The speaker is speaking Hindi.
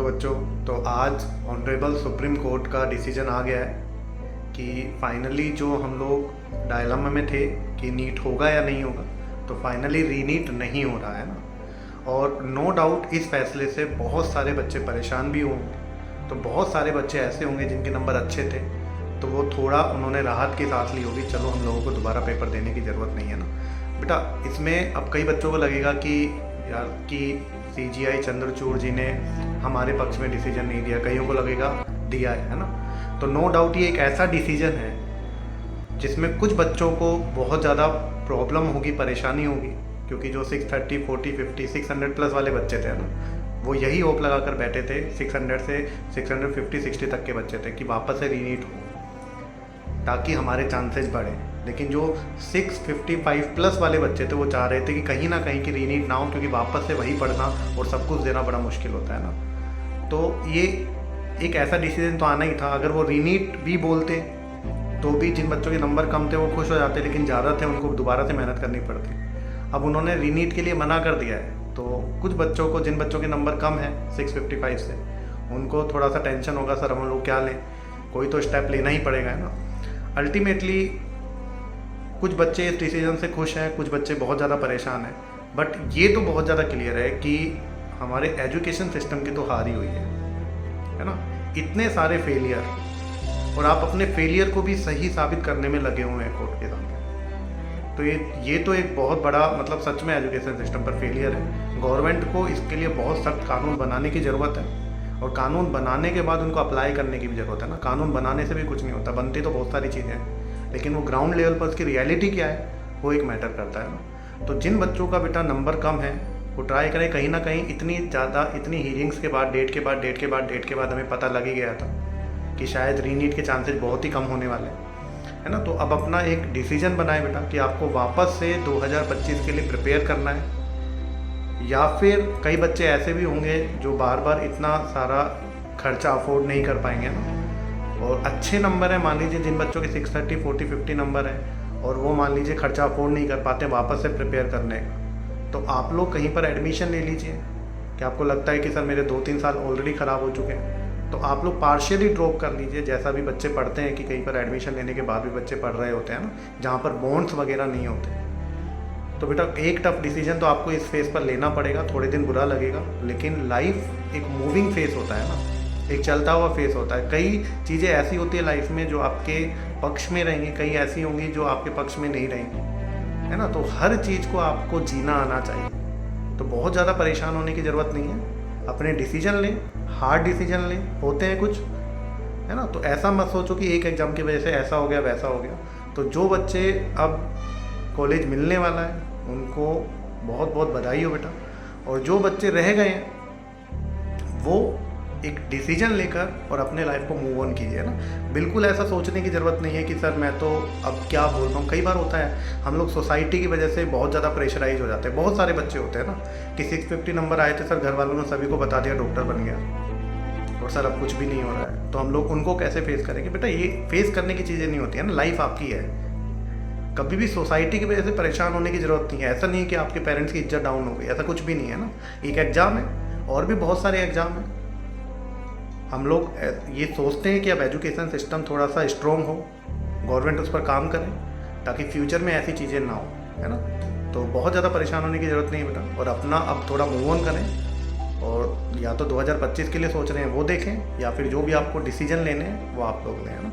हेलो बच्चों। तो आज ऑनरेबल सुप्रीम कोर्ट का डिसीजन आ गया है कि फाइनली जो हम लोग डायलमा में थे कि नीट होगा या नहीं होगा, तो फाइनली रीनीट नहीं हो रहा है ना। और नो डाउट इस फैसले से बहुत सारे बच्चे परेशान भी होंगे। तो बहुत सारे बच्चे ऐसे होंगे जिनके नंबर अच्छे थे, तो वो थोड़ा उन्होंने राहत की सांस ली होगी, चलो हम लोगों को दोबारा पेपर देने की ज़रूरत नहीं है ना। बेटा इसमें अब कई बच्चों को लगेगा कि यार कि CGI चंद्रचूड़ जी ने हमारे पक्ष में डिसीजन नहीं दिया, कईयों को लगेगा दिया है ना। तो नो डाउट ये एक ऐसा डिसीजन है जिसमें कुछ बच्चों को बहुत ज़्यादा प्रॉब्लम होगी, परेशानी होगी, क्योंकि जो 630, 40, 50, 600 प्लस वाले बच्चे थे ना, वो यही होप लगा कर बैठे थे 600 से 650, 60 तक के बच्चे थे कि वापस से रीनीट हो ताकि हमारे चांसेस बढ़े। लेकिन जो 655 प्लस वाले बच्चे थे वो चाह रहे थे कि कहीं ना कहीं की रीनीट ना हो, क्योंकि वापस से वही पढ़ना और सब कुछ देना बड़ा मुश्किल होता है ना। तो ये एक ऐसा डिसीजन तो आना ही था। अगर वो रीनीट भी बोलते तो भी जिन बच्चों के नंबर कम थे वो खुश हो जाते, लेकिन ज़्यादा थे उनको दोबारा से मेहनत करनी पड़ती। अब उन्होंने रीनीट के लिए मना कर दिया है, तो कुछ बच्चों को, जिन बच्चों के नंबर कम है 655 से, उनको थोड़ा सा टेंशन होगा, सर हम लोग क्या लें, कोई तो स्टेप लेना ही पड़ेगा है ना। अल्टीमेटली कुछ बच्चे इस डिसीजन से खुश हैं, कुछ बच्चे बहुत ज़्यादा परेशान हैं। बट ये तो बहुत ज़्यादा क्लियर है कि हमारे एजुकेशन सिस्टम की तो हार ही हुई है ना। इतने सारे फेलियर, और आप अपने फेलियर को भी सही साबित करने में लगे हुए हैं कोर्ट के सामने। तो ये तो एक बहुत बड़ा, मतलब सच में एजुकेशन सिस्टम पर फेलियर है। गवर्नमेंट को इसके लिए बहुत सख्त कानून बनाने की ज़रूरत है, और कानून बनाने के बाद उनको अप्लाई करने की भी ज़रूरत है ना। कानून बनाने से भी कुछ नहीं होता, बनती तो बहुत सारी चीज़ें हैं, लेकिन वो ग्राउंड लेवल पर उसकी रियलिटी क्या है वो एक मैटर करता है ना। तो जिन बच्चों का बेटा नंबर कम है वो ट्राई करें, कहीं ना कहीं इतनी हीयरिंग्स के बाद, डेट के बाद हमें पता लग ही गया था कि शायद रीनीट के चांसेस बहुत ही कम होने वाले हैं, है ना। तो अब अपना एक डिसीजन बनाए बेटा कि आपको वापस से 2025 के लिए प्रिपेयर करना है, या फिर कई बच्चे ऐसे भी होंगे जो बार बार इतना सारा खर्चा अफोर्ड नहीं कर पाएंगे ना। और अच्छे नंबर है, मान लीजिए जिन बच्चों के 630, 40, 50 नंबर है, और वो मान लीजिए खर्चा अफोर्ड नहीं कर पाते वापस से प्रिपेयर करने का, तो आप लोग कहीं पर एडमिशन ले लीजिए। कि आपको लगता है कि सर मेरे 2-3 साल ऑलरेडी ख़राब हो चुके हैं, तो आप लोग पार्शियली ड्रॉप कर लीजिए। जैसा भी बच्चे पढ़ते हैं कि कहीं पर एडमिशन लेने के बाद भी बच्चे पढ़ रहे होते हैं ना, जहाँ पर बॉन्ड्स वगैरह नहीं होते। तो बेटा एक टफ डिसीजन तो आपको इस फेज़ पर लेना पड़ेगा, थोड़े दिन बुरा लगेगा, लेकिन लाइफ एक मूविंग फेस होता है ना, एक चलता हुआ फेस होता है। कई चीज़ें ऐसी होती है लाइफ में जो आपके पक्ष में रहेंगी, कई ऐसी होंगी जो आपके पक्ष में नहीं रहेंगी, है ना। तो हर चीज़ को आपको जीना आना चाहिए। तो बहुत ज़्यादा परेशान होने की ज़रूरत नहीं है, अपने डिसीजन लें, हार्ड डिसीजन लें, होते हैं कुछ, है ना। तो ऐसा मत सोचो कि एक एग्ज़ाम की वजह से ऐसा हो गया वैसा हो गया। तो जो बच्चे अब कॉलेज मिलने वाला है उनको बहुत बहुत बधाई हो बेटा, और जो बच्चे रह गए हैं वो एक डिसीजन लेकर और अपने लाइफ को मूव ऑन कीजिए ना। बिल्कुल ऐसा सोचने की ज़रूरत नहीं है कि सर मैं तो अब क्या बोल रहा हूँ। कई बार होता है हम लोग सोसाइटी की वजह से बहुत ज़्यादा प्रेशराइज हो जाते हैं। बहुत सारे बच्चे होते हैं ना कि 650 नंबर आए थे, सर घर वालों ने सभी को बता दिया डॉक्टर बन गया, और सर अब कुछ भी नहीं हो रहा है। तो हम लोग उनको कैसे फेस करेंगे बेटा। ये फेस करने की चीज़ें नहीं होती है ना, लाइफ आपकी है। कभी भी सोसाइटी की वजह से परेशान होने की ज़रूरत नहीं है। ऐसा नहीं है कि आपके पेरेंट्स की इज्जत डाउन हो गई, ऐसा कुछ भी नहीं है ना। एक एग्ज़ाम है, और भी बहुत सारे एग्ज़ाम हैं। हम लोग ये सोचते हैं कि अब एजुकेशन सिस्टम थोड़ा सा स्ट्रॉन्ग हो, गवर्नमेंट उस पर काम करे ताकि फ्यूचर में ऐसी चीज़ें ना हो, है ना। तो बहुत ज़्यादा परेशान होने की ज़रूरत नहीं है बेटा, और अपना अब थोड़ा मूव ऑन करें, और या तो 2025 के लिए सोच रहे हैं वो देखें, या फिर जो भी आपको डिसीजन लेने हैं वो आप लोग लें, है ना।